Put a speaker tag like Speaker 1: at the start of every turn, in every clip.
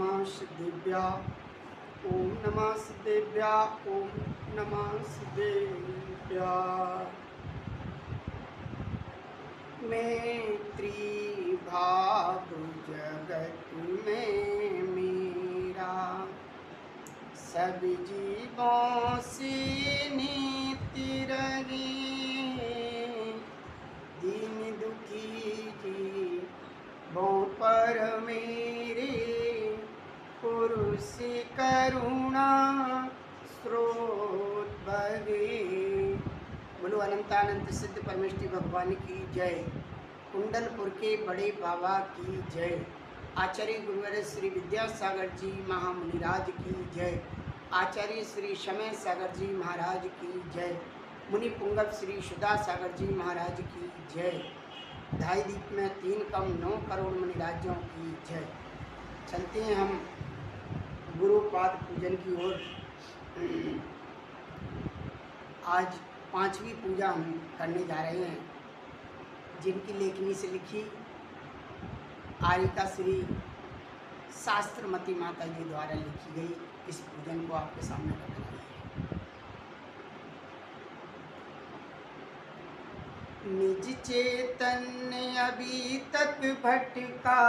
Speaker 1: नमः सिद्धेभ्या ओम नमः सिद्धेभ्या ओम नमः सिद्धेभ्या। मैत्री भाव जगत में मेरा, सब जीवों से नीति रही। दीन दुखी जीवों पर मेरे, पुरुष करुणा स्रोत बहे। बोलो अनंतानंत सिद्ध परमेष्टि भगवान की जय। कुंडलपुर के बड़े बाबा की जय। आचार्य गुरुवर श्री विद्यासागर जी महामुनिराज की जय। आचार्य श्री समय सागर जी महाराज की जय। मुनि पुंगव श्री सुधा सागर जी महाराज की जय। ढाई दीप में 3 कम 9 करोड़ मुनिराजों की जय। चलते हैं हम गुरुपाद पूजन की ओर। आज 5वीं पूजा हम करने जा रहे हैं, जिनकी लेखनी से लिखी आरिका श्री शास्त्रमती माता जी द्वारा लिखी गई इस पूजन को आपके सामने रख रही है। निज चैतन्य अभी तक भटका,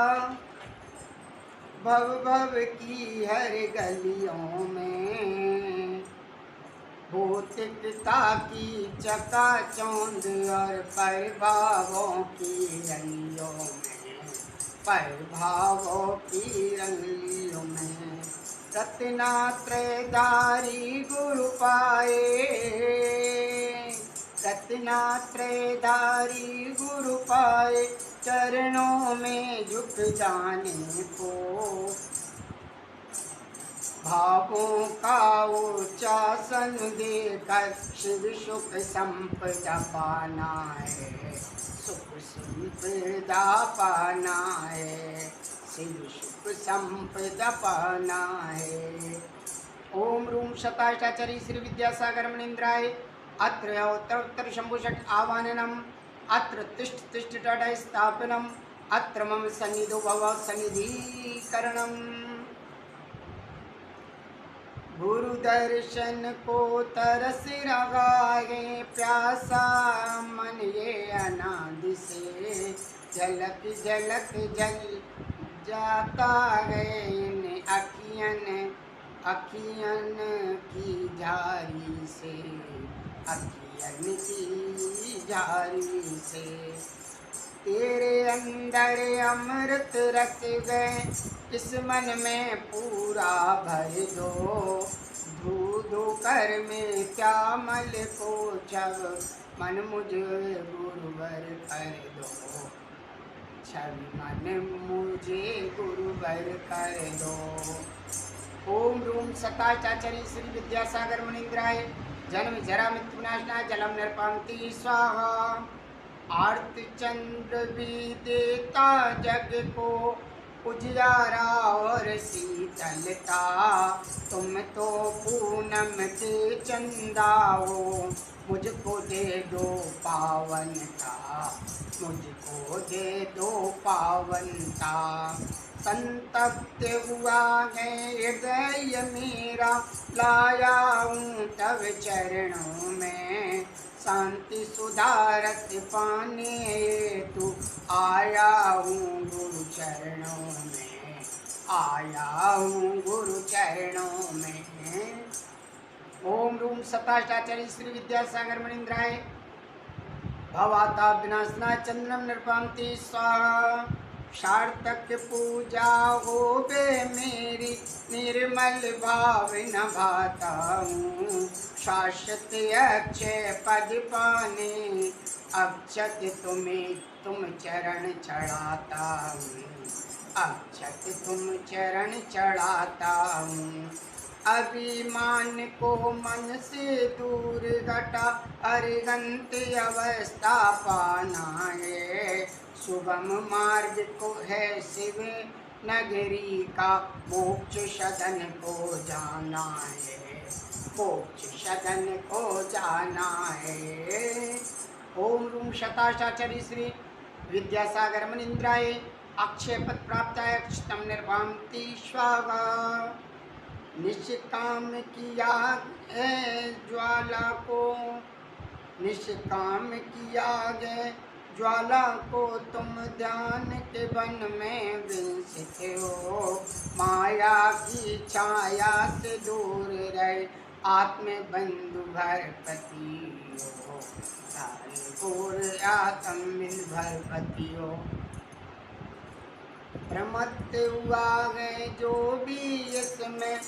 Speaker 1: भव भव की हर गलियों में। भौतिकता की चकाचौंध और प्रभावों की रंगियों में, प्रभावों की रंगियों में। रत्नात्रयधारी गुरु पाए, रत्नात्रयधारी गुरु पाए। चरणों में झुक जाने को, भावों का उच्चासन देकर शिव सुख संपदा पाना है, सुख संपदा पाना है, शिव सुख संपदा पाना है। ओम रूम शताष्टाचरी श्री विद्यासागर मुनीन्द्राय अत्र उत्तर शंभुषट आवाहनम, अत्र तिष्ठ तिष्ठ टड स्थापनम, अत्र मम सन्निधो भव सन्निधिकरणम। गुरु दर्शन को तरस रहा है प्यासा मन, ये अनादि से झलक झलक जल जाता है इन अखियन अखियन की झारी से, अखियन की झारी से। तेरे अंदर अमृत रस गए इस मन में पूरा भर दो, धू धू कर में क्या मल को छव मन मुझे गुरुवर कर दो, छवि मन मुझे गुरुवर कर दो। ओम रूम सताचाचरी श्री विद्यासागर मुनीन्द्राय जन्म जरा मृत्यु विनाशनाय जलम निर्पान्ति स्वाहा। आर्त चंद्र भी देता जग को उजियारा और शीतलता, तुम तो पूनम के चंदा हो, मुझको दे दो पावनता, मुझको दे दो पावनता। संतप्त हुआ है हृदय मेरा, लाया हूँ तव चरणों में। शांति सुधारत पाने तू आया हूँ गुरु चरणों में, आया हूँ गुरु चरणों में। ओम रूम सताष्टाचरी श्री विद्यासागर मुनीन्द्राय भवाता विनाशनाय चंद्रम निर्पान्ति स्वाहा। सार्थक पूजा हो बे मेरी, निर्मल भाव न भाता हूँ। शाश्वत अक्षय पद पाने अक्षत तुम्हें तुम चरण चढ़ाता हूँ, अक्षत तुम चरण चढ़ाता हूँ। अभिमान को मन से दूर घटा, अरिहंत अवस्था पाना है। सुगम मार्ग को है शिव नगरी का, मोक्ष सदन को जाना है, मोक्ष सदन को जाना है। ओम रूम शताष्टाचरी श्री विद्यासागर मुनीन्द्राय अक्षय पद प्राप्ताय अक्षतम निर्वान्ति स्वाहा। निष्काम किया है ज्वाला को, निष्काम किया गए ज्वाला को तुम ध्यान के वन में विंसित हो। माया की छाया से दूर रहे आत्म बंधु भरपति हो। आत्म भरपति हो। प्रमत्त हुआ गए जो भी इसमें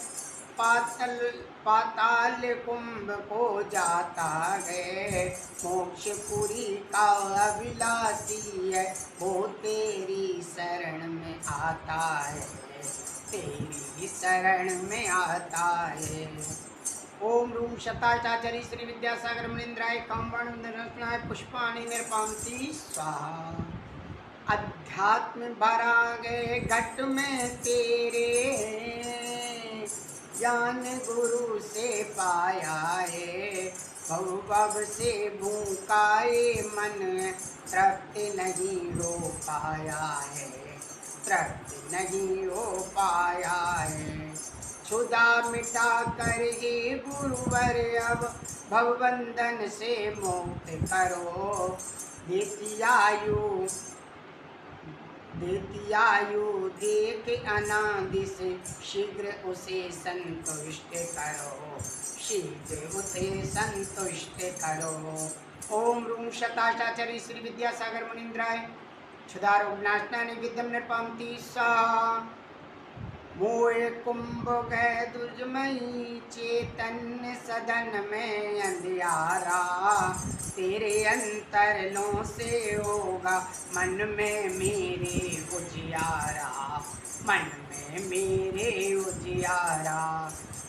Speaker 1: पाताल कुंभ को जाता है। मोक्षपुरी का अभिलाषी है वो तेरी शरण में आता है, तेरी शरण में आता है। ओम रूम शताचार्य श्री विद्यासागर मुनीन्द्राय कामवाणुनाय पुष्पाणि निर्पान्ति स्वाहा। अध्यात्म भरा गए घट में तेरे, ज्ञान गुरु से पाया है। भव से भूखाए मन तृप्ति नहीं हो पाया है, तृप्ति नहीं हो पाया है। क्षुधा मिटा कर हे गुरुवर अब भवबंधन से मुक्त करो। देती आयु देख अनादि से शीघ्र उसे संतुष्ट करो, शीघ्र उसे संतुष्ट करो। ओम रूम शताचार्य श्री विद्यासागर मुनीन्द्राय क्षुधारोग विनाशनाय विद्यम निर्पान्ति स्वाहा। मोह कुंभ गए दुर्जमयी चेतन्य सदन में अंधियारा। तेरे अंतरलों से होगा मन में मेरे उजियारा, मन में मेरे उजियारा।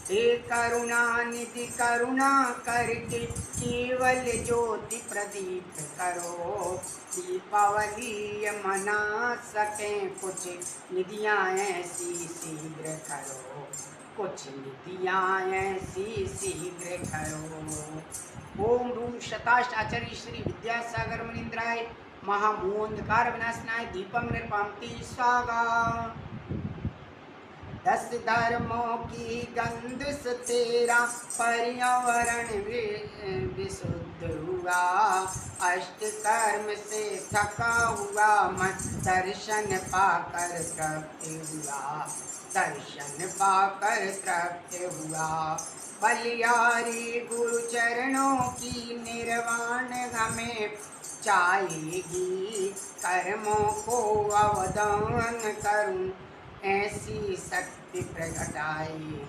Speaker 1: हे करुणा निधि करुणा करके केवल ज्योति प्रदीप करो। दीपावली मना सके कुछ निधियाँ ऐसी शीघ्र करो, कुछ निधियाँ ऐसी शीघ्र करो। ओम रूम शताचार्य श्री विद्यासागर मुनीन्द्राय महामोहंधकार विनाशनाय दीपम निर्पान्ति स्वाहा। 10 धर्मों की गंध से तेरा पर्यावरण विशुद्ध हुआ। अष्ट कर्म से थका हुआ मन दर्शन पाकर तृप्त हुआ, दर्शन पाकर तृप्त हुआ। बलिहारी गुरु चरणों की निर्वाण हमें चाहेगी। कर्मों को अवदान करूं ऐसी शक्ति प्रगटाएगी,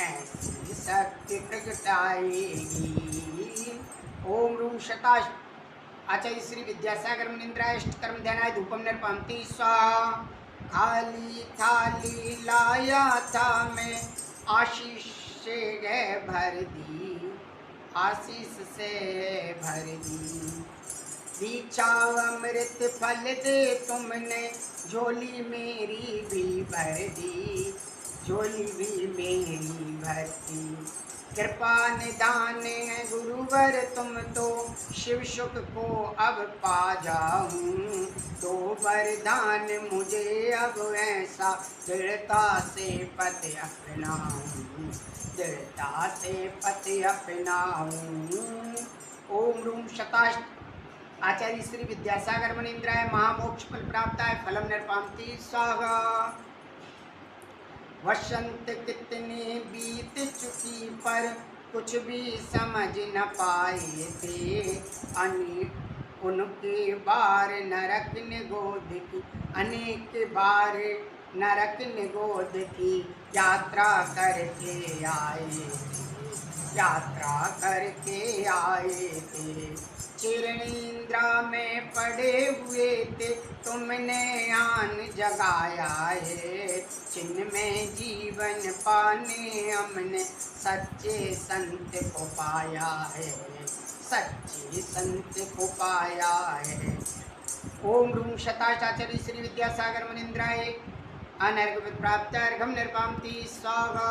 Speaker 1: ऐसी शक्ति प्रगटाएगी। ओम रूम शताश आचार्य श्री विद्यासागर मुनीन्द्राय अष्टकर्म ध्यानाय धूपम निर्पान्ति स्वाहा। खाली थाली लाया था मैं आशीष से भर दी, आशीष से भर दी। दीक्षा अमृत फल दे तुमने झोली मेरी भी भर दी, झोली भी मेरी भरती। कृपा निदान है गुरुवर तुम तो शिव सुख को अब पा जाऊं। तो वरदान मुझे अब ऐसा दृढ़ता से पति अपनाऊं, दृढ़ता से पति अपनाऊं। ओम रूम शताष्ट आचार्य श्री विद्यासागर मुनीन्द्राय महामोक्ष फल प्राप्ताय फलम निर्पान्ति स्वाहा। वसंत कितने बीत चुकी पर कुछ भी समझ न पाए थे। उनके बार नरक निगोद की, अनेक बार नरक निगोद की यात्रा करके आए थे, यात्रा करके आए थे। चिरनिंद्रा में पड़े हुए थे तुमने आन जगाया है। चिन्ह में जीवन पाने हमने सच्चे संत को पाया है, सच्चे संत को पाया है। ओम रूम शताचार्य श्री विद्यासागर मुनीन्द्राय अनर्घ प्राप्त अर्घम निर्पान्ति स्वाहा।